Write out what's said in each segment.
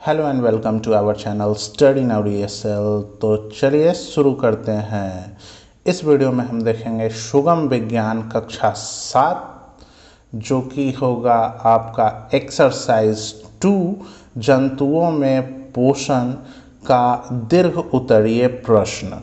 Hello and welcome to our channel study now DSL। तो चलिए शुरू करते हैं। इस वीडियो में हम देखेंगे सुगम विज्ञान कक्षा 7 जो कि होगा आपका एक्सरसाइज 2 जंतुओं में पोषण का दीर्घ उत्तरीय प्रश्न।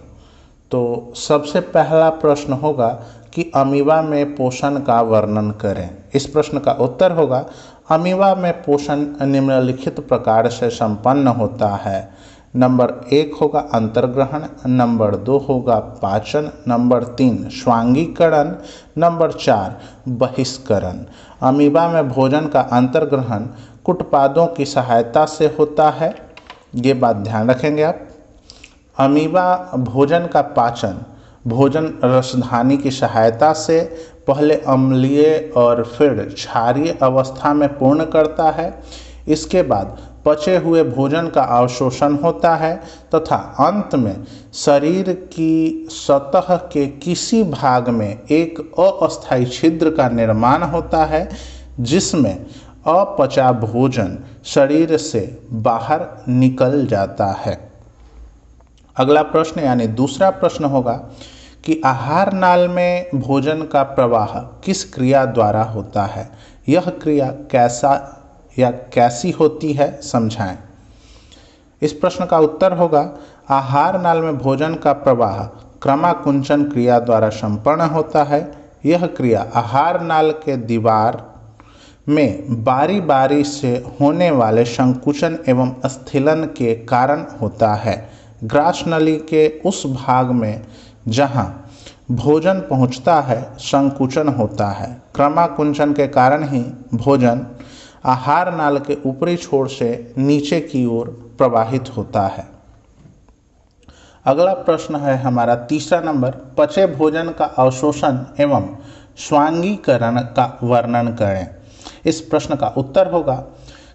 तो सबसे पहला प्रश्न होगा कि अमीबा में पोषण का वर्णन करें। इस प्रश्न का उत्तर होगा अमीबा में पोषण निम्नलिखित प्रकार से संपन्न होता है। नंबर 1 होगा अंतर्ग्रहण, नंबर 2 होगा पाचन, नंबर 3 स्वांगीकरण, नंबर 4 बहिष्करण। अमीबा में भोजन का अंतर्ग्रहण कुटपादों की सहायता से होता है, ये बात ध्यान रखेंगे आप। अमीबा भोजन का पाचन भोजन रसधानी की सहायता से पहले अम्लीय और फिर क्षारीय अवस्था में पूर्ण करता है। इसके बाद पचे हुए भोजन का अवशोषण होता है तथा अंत में शरीर की सतह के किसी भाग में एक अस्थायी छिद्र का निर्माण होता है जिसमें अपचा भोजन शरीर से बाहर निकल जाता है। अगला प्रश्न यानी दूसरा प्रश्न होगा कि आहार नाल में भोजन का प्रवाह किस क्रिया द्वारा होता है। यह क्रिया कैसा या कैसी होती है, समझाएं। इस प्रश्न का उत्तर होगा आहार नाल में भोजन का प्रवाह क्रमाकुंचन क्रिया द्वारा संपन्न होता है। यह क्रिया आहार नाल के दीवार में बारी बारी से होने वाले संकुचन एवं स्थिलन के कारण होता है। ग्रास नली के उस भाग में जहां भोजन पहुंचता है संकुचन होता है। क्रमाकुंचन के कारण ही भोजन आहार नाल के ऊपरी छोर से नीचे की ओर प्रवाहित होता है। अगला प्रश्न है हमारा तीसरा नंबर, पचे भोजन का अवशोषण एवं स्वांगीकरण का वर्णन करें। इस प्रश्न का उत्तर होगा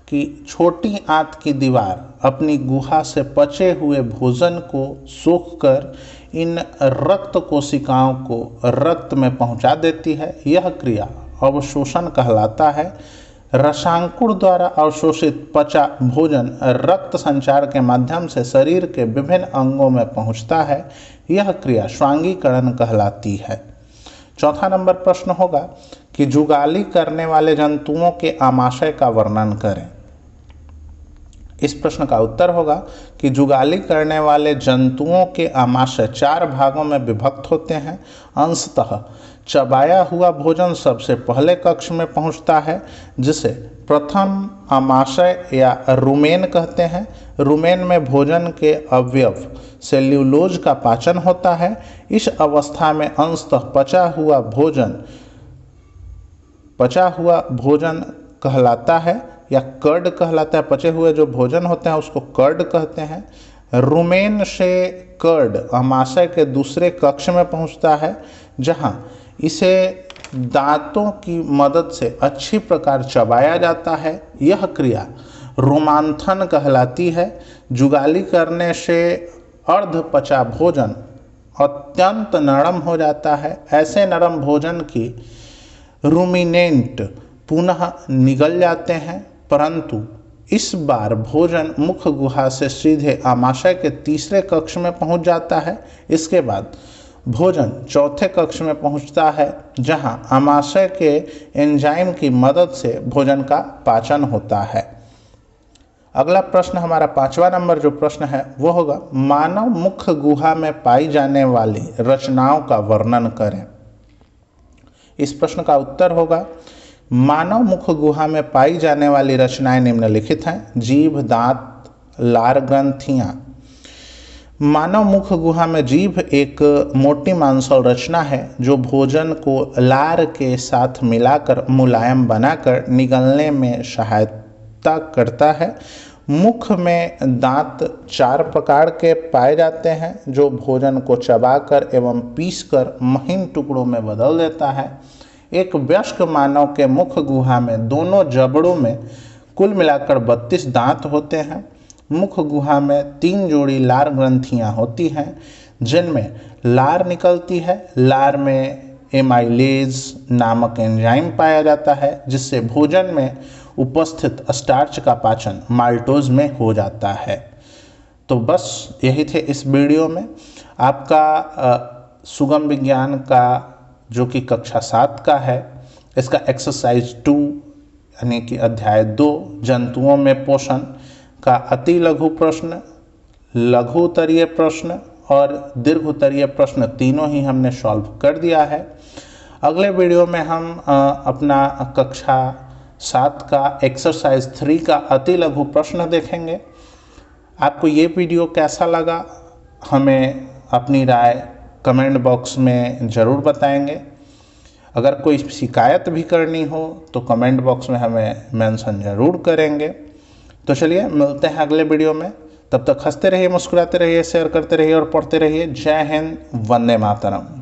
कि छोटी आंत की दीवार अपनी गुहा से पचे हुए भोजन को सोखकर इन रक्त कोशिकाओं को रक्त में पहुंचा देती है। यह क्रिया अवशोषण कहलाता है। रसांकुर द्वारा अवशोषित पचा भोजन रक्त संचार के माध्यम से शरीर के विभिन्न अंगों में पहुंचता है। यह क्रिया स्वांगीकरण कहलाती है। चौथा नंबर प्रश्न होगा कि जुगाली करने वाले जंतुओं के आमाशय का वर्णन करें। इस प्रश्न का उत्तर होगा कि जुगाली करने वाले जंतुओं के आमाशय 4 भागों में विभक्त होते हैं। अंशतः चबाया हुआ भोजन सबसे पहले कक्ष में पहुंचता है जिसे प्रथम आमाशय या रुमेन कहते हैं। रुमेन में भोजन के अवयव सेल्यूलोज का पाचन होता है। इस अवस्था में अंशतः पचा हुआ भोजन कहलाता है या कर्ड कहलाता है। पचे हुए जो भोजन होते हैं उसको कर्ड कहते हैं। रुमेन से कर्ड आमाशय के दूसरे कक्ष में पहुंचता है जहां इसे दांतों की मदद से अच्छी प्रकार चबाया जाता है। यह क्रिया रोमांथन कहलाती है। जुगाली करने से अर्ध पचा भोजन अत्यंत नरम हो जाता है। ऐसे नरम भोजन की रूमिनेंट पुनः निगल जाते हैं, परंतु इस बार भोजन मुख्य गुहा से सीधे आमाशय के तीसरे कक्ष में पहुंच जाता है। इसके बाद भोजन चौथे कक्ष में पहुंचता है जहां आमाशय के एंजाइम की मदद से भोजन का पाचन होता है। अगला प्रश्न हमारा 5वां नंबर जो प्रश्न है वो होगा मानव मुख्य गुहा में पाई जाने वाली रचनाओं का वर्णन करें। इस प्रश्न का उत्तर होगा मानव मुख्य गुहा में पाई जाने वाली रचनाएं निम्नलिखित हैं। जीभ, दांत, लार ग्रंथियां। मानव मुख्य गुहा में जीभ एक मोटी मांसल रचना है जो भोजन को लार के साथ मिलाकर मुलायम बनाकर निगलने में सहायता करता है। मुख में दांत 4 प्रकार के पाए जाते हैं जो भोजन को चबाकर एवं पीसकर महीन टुकड़ों में बदल देता है। एक वयस्क मानव के मुख्य गुहा में दोनों जबड़ों में कुल मिलाकर 32 दांत होते हैं। मुख्य गुहा में 3 जोड़ी लार ग्रंथियां होती हैं जिनमें लार निकलती है। लार में एमाइलेज नामक एंजाइम पाया जाता है जिससे भोजन में उपस्थित स्टार्च का पाचन माल्टोज में हो जाता है। तो बस यही थे इस वीडियो में। आपका सुगम विज्ञान का जो कि कक्षा 7 का है, इसका एक्सरसाइज 2 यानी कि अध्याय 2 जंतुओं में पोषण का अति लघु प्रश्न, लघु उत्तरीय प्रश्न और दीर्घ उत्तरीय प्रश्न तीनों ही हमने सॉल्व कर दिया है। अगले वीडियो में हम अपना कक्षा 7 का एक्सरसाइज 3 का अति लघु प्रश्न देखेंगे। आपको ये वीडियो कैसा लगा हमें अपनी राय कमेंट बॉक्स में ज़रूर बताएंगे। अगर कोई शिकायत भी करनी हो तो कमेंट बॉक्स में हमें मेंशन ज़रूर करेंगे। तो चलिए मिलते हैं अगले वीडियो में। तब तक हंसते रहिए, मुस्कुराते रहिए, शेयर करते रहिए और पढ़ते रहिए। जय हिंद, वंदे मातरम।